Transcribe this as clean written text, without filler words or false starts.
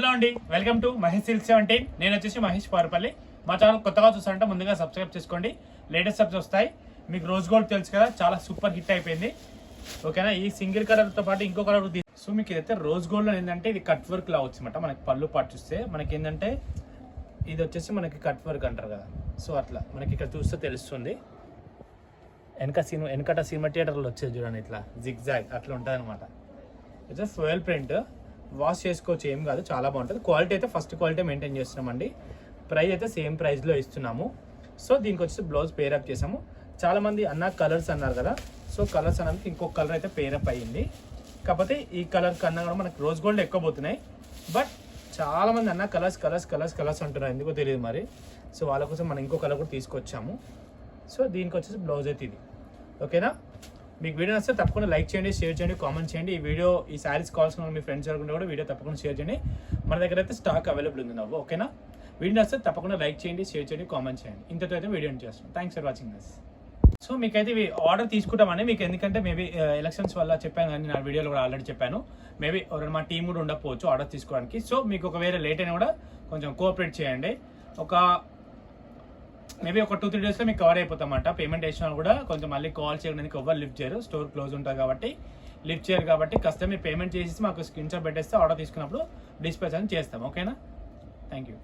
Hello అండి, welcome to Mahesh silk 17. నేను వచ్చేసి మహేష్ పారుపల్లి. మా ఛానల్ కొత్తగా చూస్తారంటే ముందుగా సబ్స్క్రైబ్ చేసుకోండి. లేటెస్ట్ సబ్స్ వస్తాయి. మీకు రోజ్ గోల్డ్ తెలుసు కదా, చాలా సూపర్ హిట్ అయిపోయింది. ఓకేనా, ఈ సింగిల్ కలర్తో పాటు ఇంకో కలర్. సో మీకు ఇదైతే రోజ్ గోల్డ్ ఏంటంటే ఇది కట్ వర్క్ లా వచ్చిందన్నమాట. మనకి పళ్ళు పాటు చూస్తే మనకి ఏంటంటే ఇది వచ్చేసి మనకి కట్ వర్క్ అంటారు కదా. సో అట్లా మనకి ఇక్కడ చూస్తే తెలుస్తుంది. వెనకట సినిమా థియేటర్లో వచ్చేది చూడండి, ఇట్లా జిగ్ జాగ్ అట్లా ఉంటుంది అనమాట. ఇది ఫోయల్ ప్రింట్, వాష్ చేసుకోవచ్చు, ఏం కాదు, చాలా బాగుంటుంది. క్వాలిటీ అయితే ఫస్ట్ క్వాలిటీ మెయింటైన్ చేస్తున్నామండి. ప్రైస్ అయితే సేమ్ ప్రైస్లో ఇస్తున్నాము. సో దీనికి వచ్చేసి బ్లౌజ్ పేరప్ చేసాము. చాలామంది అన్న కలర్స్ అన్నారు కదా, సో కలర్స్ అన్నందుకు ఇంకొక కలర్ అయితే పేరప్ అయ్యింది. కాకపోతే ఈ కలర్ కన్నా కూడా మనకు రోజ్ గోల్డ్ ఎక్కువ పోతున్నాయి. బట్ చాలామంది అన్న కలర్స్ కలర్స్ కలర్స్ కలర్స్ అంటున్నారు, ఎందుకో తెలియదు మరి. సో వాళ్ళ కోసం మనం ఇంకో కలర్ కూడా తీసుకొచ్చాము. సో దీనికి వచ్చేసి బ్లౌజ్ అయితే ఇది. ఓకేనా, మీకు వీడియో నచ్చితే తప్పకుండా లైక్ చేయండి, షేర్ చేయండి, కామెంట్ చేయండి. ఈ శారీస్ కావాల్సిన మీ ఫ్రెండ్స్ ఎవరుకుంటే కూడా వీడియో తప్పకుండా షేర్ చేయండి. మన దగ్గర అయితే స్టాక్ అవైలబుల్ ఉంది నవ్వు. ఓకేనా, వీడియో నచ్చితే తప్పకుండా లైక్ చేయండి, షేర్ చేయండి, కామెంట్ చేయండి. ఇంతతో అయితే వీడియో చేస్తాం. Thanks for watching this. So మీకైతే ఇవి ఆర్డర్ తీసుకుంటామని మీకు, ఎందుకంటే మేబీ ఎలక్షన్స్ వల్ల చెప్పాను కానీ నా వీడియోలో కూడా ఆల్రెడీ చెప్పాను. మేబీ మా టీం కూడా ఉండకపోవచ్చు ఆర్డర్ తీసుకోవడానికి. సో మీకు ఒకవేళ లేట్ అయినా కూడా కొంచెం కోఆపరేట్ చేయండి. మేబీ ఒక 2-3 డేస్లో మీకు కవర్ అయిపోతామంట. పేమెంట్ వేసిన కూడా కొంచెం మళ్ళీ కాల్ చేయడానికి ఎవరు లిఫ్ట్ చేయరు, స్టోర్ క్లోజ్ ఉంటుంది కాబట్టి లిఫ్ట్ చేయరు. కాబట్టి కస్టమర్ పేమెంట్ చేసి మాకు స్క్రీన్ షాట్ పెట్టేస్తే ఆర్డర్ తీసుకున్నప్పుడు డిస్పాచ్ అని చేస్తాం. ఓకేనా, థ్యాంక్ యూ.